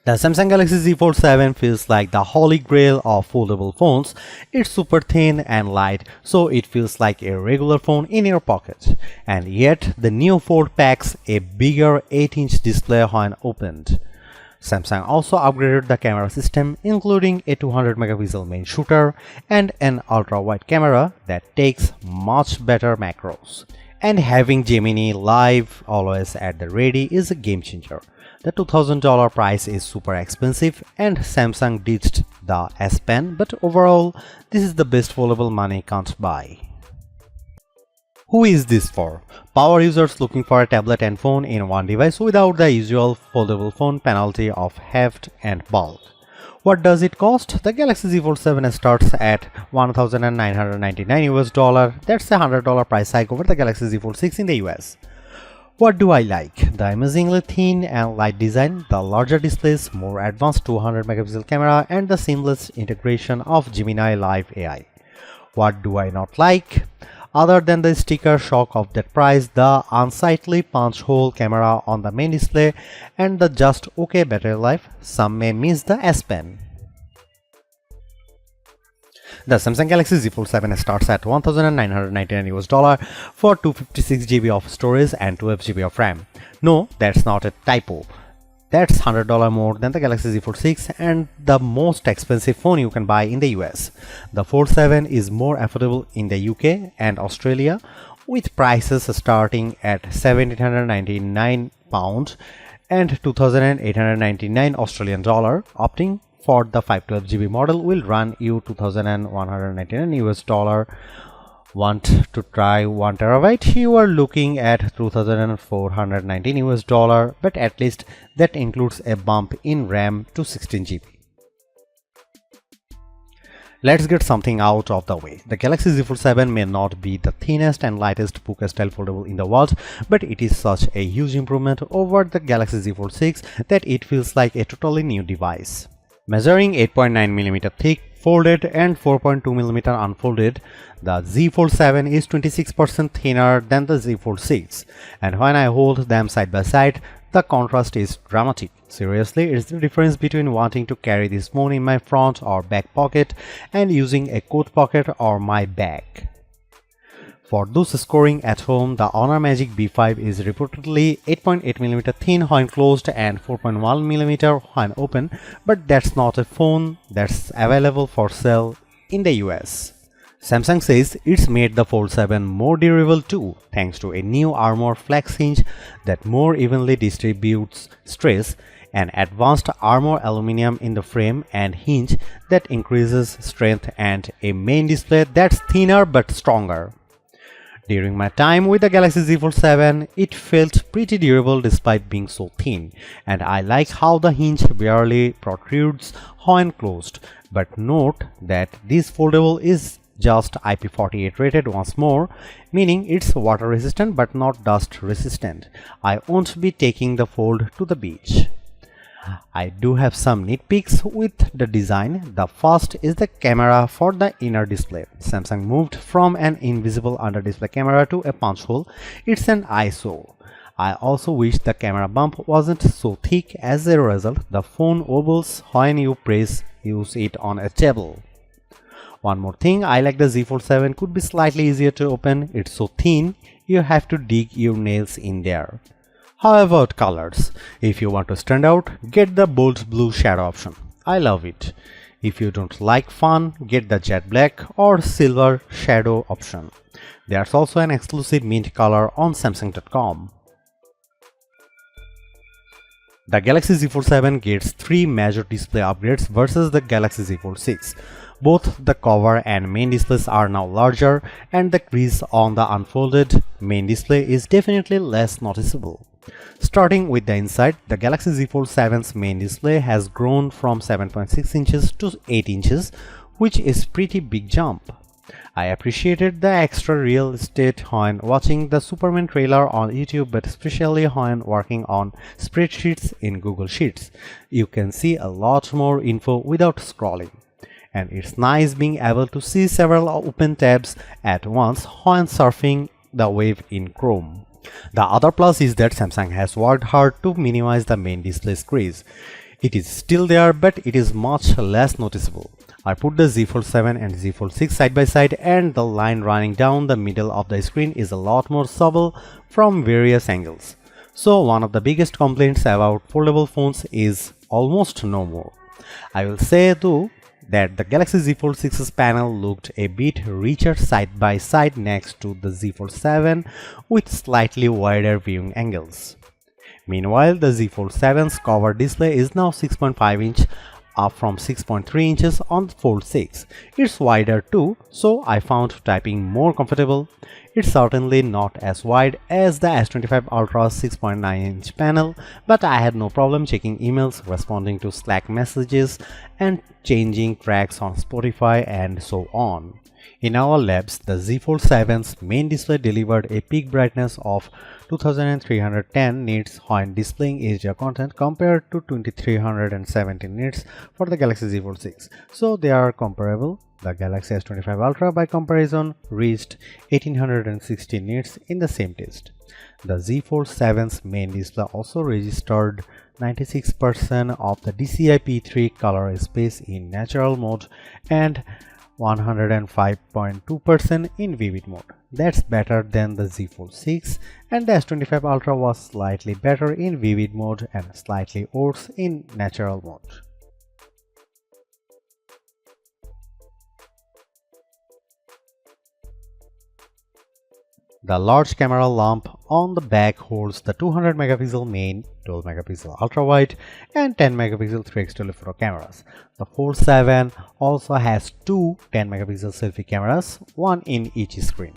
The Samsung Galaxy Z Fold 7 feels like the holy grail of foldable phones. It's super thin and light, so it feels like a regular phone in your pocket. And yet, the new Fold packs a bigger 8-inch display when opened. Samsung also upgraded the camera system, including a 200 megapixel main shooter and an ultra-wide camera that takes much better macros. And having Gemini Live always at the ready is a game changer. The $2000 price is super expensive and Samsung ditched the S Pen, but overall, this is the best foldable money can't buy. Who is this for? Power users looking for a tablet and phone in one device without the usual foldable phone penalty of heft and bulk. What does it cost? The Galaxy Z Fold 7 starts at $1,999 That's a $100 price hike over the Galaxy Z Fold 6 in the US. What do I like? The amazingly thin and light design, the larger displays, more advanced 200 megapixel camera, and the seamless integration of Gemini Live AI. What do I not like? Other than the sticker shock of that price, the unsightly punch hole camera on the main display, and the just okay battery life, some may miss the S Pen. The Samsung Galaxy Z Fold 7 starts at $1,999 for 256 GB of storage and 12 GB of RAM. No, that's not a typo. That's $100 more than the Galaxy Z Fold 6 and the most expensive phone you can buy in the US. The Fold 7 is more affordable in the UK and Australia, with prices starting at £1,799 and $2,899 Opting for the 512 GB model will run you $2,199. Want to try 1 terabyte? You are looking at $2,419, but at least that includes a bump in RAM to 16 GB. Let's get something out of the way. The Galaxy Z Fold 7 may not be the thinnest and lightest puka-style foldable in the world, but it is such a huge improvement over the Galaxy Z Fold 6 that it feels like a totally new device. Measuring 8.9mm thick, folded and 4.2mm unfolded, the Z Fold 7 is 26% thinner than the Z Fold 6, and when I hold them side by side, the contrast is dramatic. Seriously, it's the difference between wanting to carry this phone in my front or back pocket and using a coat pocket or my bag. For those scoring at home, the Honor Magic B5 is reportedly 8.8mm thin when closed and 4.1mm when open, but that's not a phone that's available for sale in the US. Samsung says it's made the Fold 7 more durable too, thanks to a new armor flex hinge that more evenly distributes stress, an advanced armor aluminum in the frame and hinge that increases strength, and a main display that's thinner but stronger. During my time with the Galaxy Z Fold 7, it felt pretty durable despite being so thin, and I like how the hinge barely protrudes when closed. But note that this foldable is just IP48 rated once more, meaning it's water resistant but not dust resistant. I won't be taking the Fold to the beach. I do have some nitpicks with the design. The first is the camera for the inner display. Samsung moved from an invisible under display camera to a punch hole. It's an eyesore. I also wish the camera bump wasn't so thick. As a result, the phone wobbles when you use it on a table. One more thing, I like the Z Fold 7 could be slightly easier to open. It's so thin, you have to dig your nails in there. How about colors? If you want to stand out, get the bold blue shadow option. I love it. If you don't like fun, get the jet black or silver shadow option. There's also an exclusive mint color on Samsung.com. The Galaxy Z Fold 7 gets 3 major display upgrades versus the Galaxy Z Fold 6. Both the cover and main displays are now larger, and the crease on the unfolded main display is definitely less noticeable. Starting with the inside, the Galaxy Z Fold 7's main display has grown from 7.6 inches to 8 inches, which is pretty big jump. I appreciated the extra real estate when watching the Superman trailer on YouTube, but especially when working on spreadsheets in Google Sheets. You can see a lot more info without scrolling. And it's nice being able to see several open tabs at once when surfing the web in Chrome. The other plus is that Samsung has worked hard to minimize the main display's crease. It is still there, but it is much less noticeable. I put the Z Fold 7 and Z Fold 6 side by side, and the line running down the middle of the screen is a lot more subtle from various angles. So one of the biggest complaints about foldable phones is almost no more. I will say though that the Galaxy Z Fold 6's panel looked a bit richer side by side next to the Z Fold 7 with slightly wider viewing angles. Meanwhile, the Z Fold 7's cover display is now 6.5 inch, up from 6.3 inches on the Fold 6. It's wider too, so I found typing more comfortable. It's certainly not as wide as the S25 Ultra's 6.9 inch panel, but I had no problem checking emails, responding to Slack messages, and changing tracks on Spotify and so on. In our labs, the Z Fold 7's main display delivered a peak brightness of 2310 nits when displaying HDR content compared to 2317 nits for the Galaxy Z Fold 6. So they are comparable. The Galaxy S25 Ultra by comparison reached 1860 nits in the same test. The Z Fold 7's main display also registered 96% of the DCI-P3 color space in natural mode and 105.2% in vivid mode. That's better than the Z Fold 6, and the S25 Ultra was slightly better in vivid mode and slightly worse in natural mode. The large camera lamp on the back holds the 200 megapixel main, 12 megapixel ultra wide, and 10 megapixel 3x telephoto cameras. The Fold 7 also has two 10 megapixel selfie cameras, one in each screen.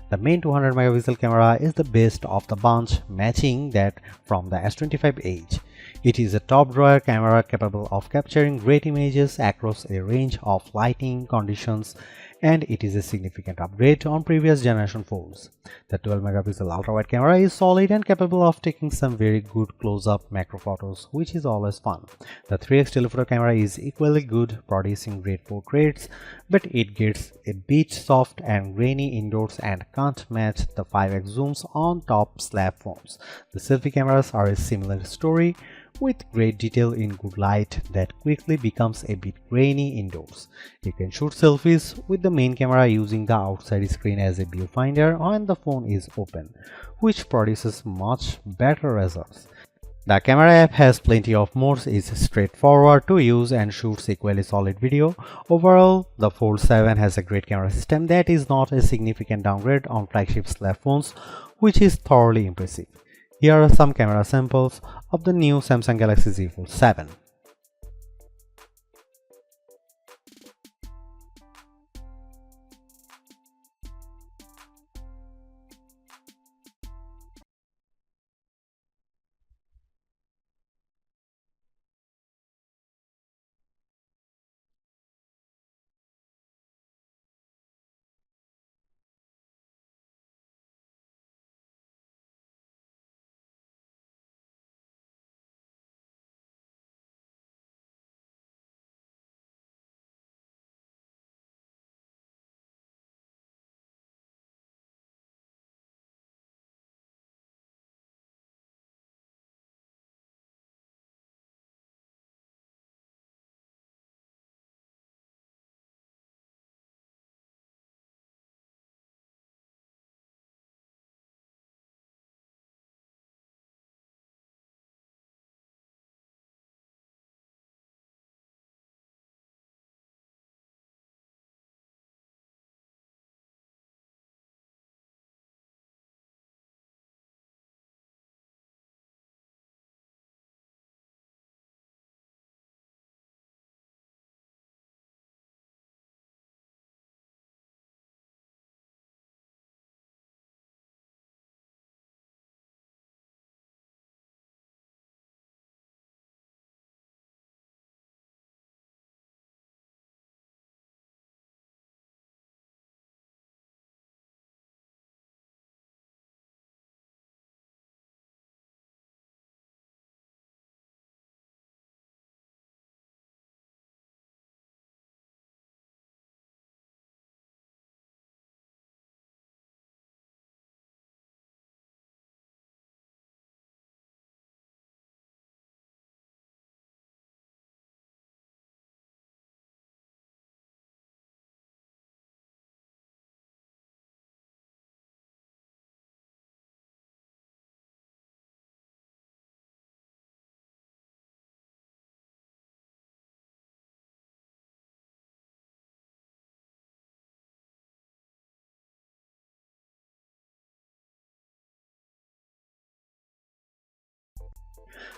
The main 200 megapixel camera is the best of the bunch, matching that from the S25H. It is a top drawer camera capable of capturing great images across a range of lighting conditions, and it is a significant upgrade on previous generation phones. The 12 megapixel ultra wide camera is solid and capable of taking some very good close-up macro photos, which is always fun. The 3x telephoto camera is equally good, producing great portraits, but it gets a bit soft and grainy indoors and can't match the 5x zooms on top slab phones. The selfie cameras are a similar story, with great detail in good light that quickly becomes a bit grainy indoors. You can shoot selfies with the main camera using the outside screen as a viewfinder when the phone is open, which produces much better results. The camera app has plenty of modes, is straightforward to use, and shoots equally solid video. Overall, the Fold 7 has a great camera system that is not a significant downgrade on flagship slab phones, which is thoroughly impressive. Here are some camera samples of the new Samsung Galaxy Z Fold 7.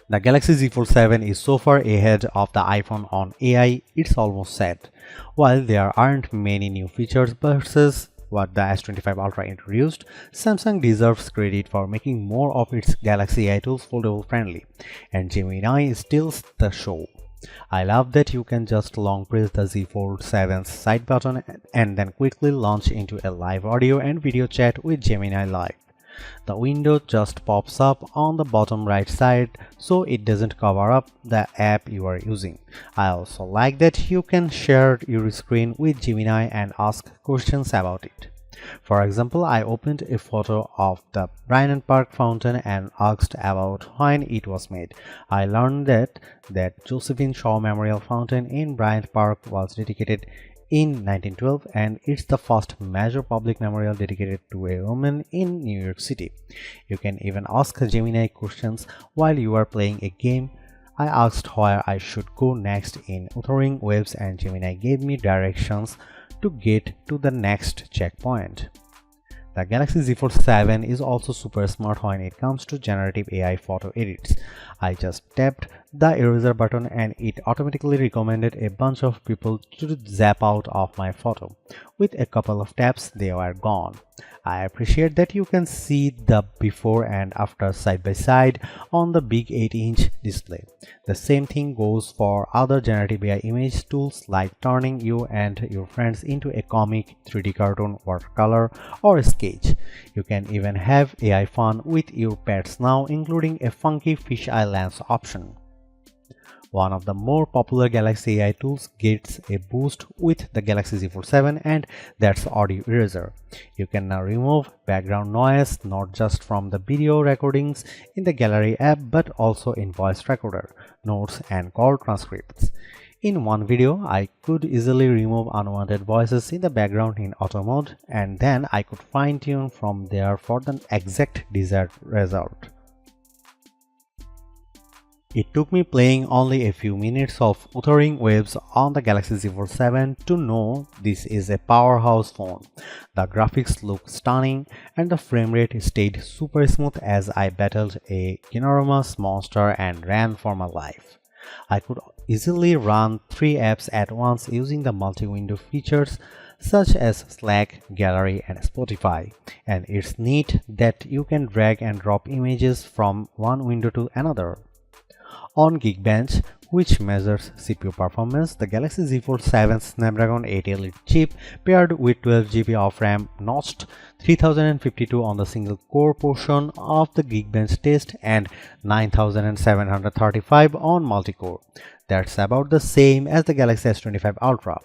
The Galaxy Z Fold 7 is so far ahead of the iPhone on AI, it's almost set. While there aren't many new features versus what the S25 Ultra introduced, Samsung deserves credit for making more of its Galaxy AI tools foldable friendly, and Gemini steals the show. I love that you can just long press the Z Fold 7's side button and then quickly launch into a live audio and video chat with Gemini Live. The window just pops up on the bottom right side so it doesn't cover up the app you are using. I also like that you can share your screen with Gemini and ask questions about it. For example, I opened a photo of the Bryant Park fountain and asked about when it was made. I learned that Josephine Shaw Memorial Fountain in Bryant Park was dedicated in 1912 and it's the first major public memorial dedicated to a woman in New York City. You can even ask Gemini questions while you are playing a game. I asked where I should go next in Wuthering Waves and Gemini gave me directions to get to the next checkpoint. The Galaxy Z Fold 7 is also super smart when it comes to generative AI photo edits. I just tapped the eraser button and it automatically recommended a bunch of people to zap out of my photo. With a couple of taps, they were gone. I appreciate that you can see the before and after side by side on the big 8-inch display. The same thing goes for other generative AI image tools like turning you and your friends into a comic, 3D cartoon, watercolor, or sketch. You can even have AI fun with your pets now, including a funky fisheye lens option. One of the more popular Galaxy AI tools gets a boost with the Galaxy Z Fold 7 and that's Audio Eraser. You can now remove background noise not just from the video recordings in the Gallery app but also in voice recorder, notes and call transcripts. In one video, I could easily remove unwanted voices in the background in auto mode and then I could fine-tune from there for the exact desired result. It took me playing only a few minutes of Wuthering Waves on the Galaxy Z Fold 7 to know this is a powerhouse phone. The graphics look stunning and the frame rate stayed super smooth as I battled a ginormous monster and ran for my life. I could easily run 3 apps at once using the multi-window features such as Slack, Gallery, and Spotify. And it's neat that you can drag and drop images from one window to another. On Geekbench, which measures CPU performance, the Galaxy Z Fold 7 Snapdragon 8 Elite chip paired with 12GB of RAM notched 3052 on the single core portion of the Geekbench test and 9735 on multi-core. That's about the same as the Galaxy S25 Ultra.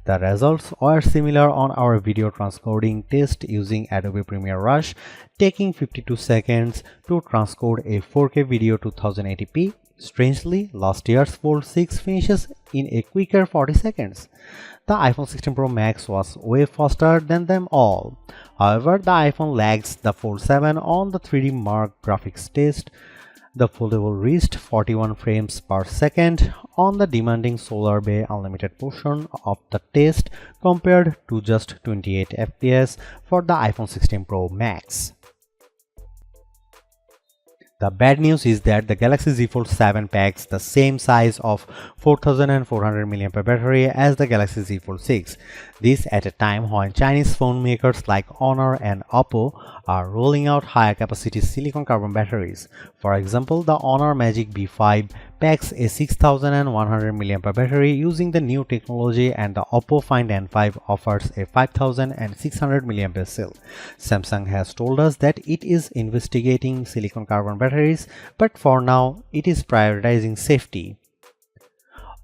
The results were similar on our video transcoding test using Adobe Premiere Rush, taking 52 seconds to transcode a 4K video to 1080p. Strangely, last year's Fold 6 finishes in a quicker 40 seconds. The iPhone 16 Pro Max was way faster than them all. However, the iPhone lags the Fold 7 on the 3D Mark graphics test. The Foldable reached 41 frames per second on the demanding Solar Bay Unlimited portion of the test compared to just 28 FPS for the iPhone 16 Pro Max. The bad news is that the Galaxy Z Fold 7 packs the same size of 4400 mAh battery as the Galaxy Z Fold 6. This at a time when Chinese phone makers like Honor and Oppo are rolling out higher capacity silicon carbon batteries. For example, the Honor Magic B5 packs a 6100 mAh battery using the new technology and the Oppo Find N5 offers a 5600 mAh cell. Samsung has told us that it is investigating silicon carbon batteries, but for now it is prioritizing safety.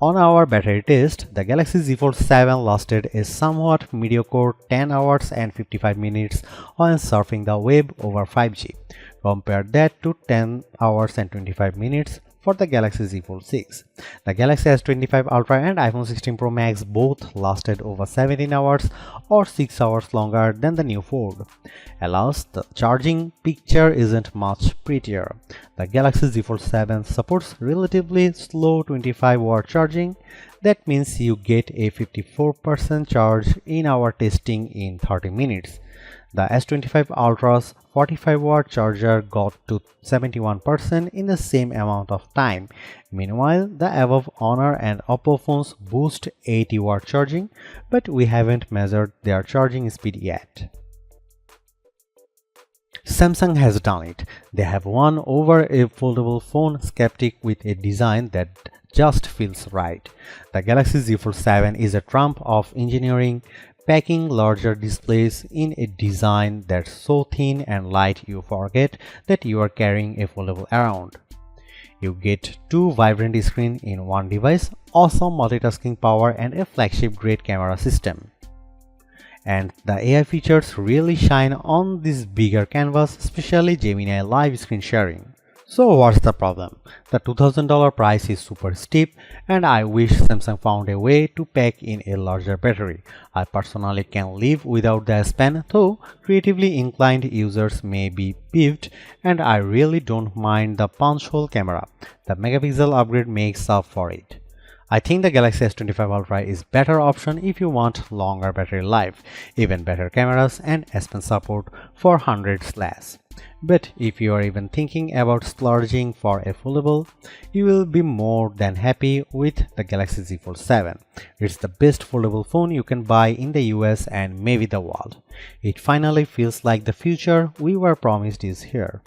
On our battery test, the Galaxy Z Fold 7 lasted a somewhat mediocre 10 hours and 55 minutes when surfing the web over 5G. Compare that to 10 hours and 25 minutes for the Galaxy Z Fold 6. The Galaxy S25 Ultra and iPhone 16 Pro Max both lasted over 17 hours or 6 hours longer than the new Fold. Alas, the charging picture isn't much prettier. The Galaxy Z Fold 7 supports relatively slow 25-watt charging. That means you get a 54% charge in our testing in 30 minutes. The S25 Ultra's 45-watt charger got to 71% in the same amount of time. Meanwhile, the above Honor and Oppo phones boost 80-watt charging, but we haven't measured their charging speed yet. Samsung has done it. They have won over a foldable phone skeptic with a design that just feels right. The Galaxy Z Fold 7 is a trump of engineering, packing larger displays in a design that's so thin and light you forget that you are carrying a foldable around. You get two vibrant screens in one device, awesome multitasking power, and a flagship-grade camera system. And the AI features really shine on this bigger canvas, especially Gemini live screen sharing. So what's the problem? The $2000 price is super steep, and I wish Samsung found a way to pack in a larger battery. I personally can live without the S Pen, though creatively inclined users may be peeved, and I really don't mind the punch hole camera. The megapixel upgrade makes up for it. I think the Galaxy S25 Ultra is better option if you want longer battery life, even better cameras, and S Pen support for hundreds less. But if you are even thinking about splurging for a foldable, you will be more than happy with the Galaxy Z Fold 7. It's the best foldable phone you can buy in the US and maybe the world. It finally feels like the future we were promised is here.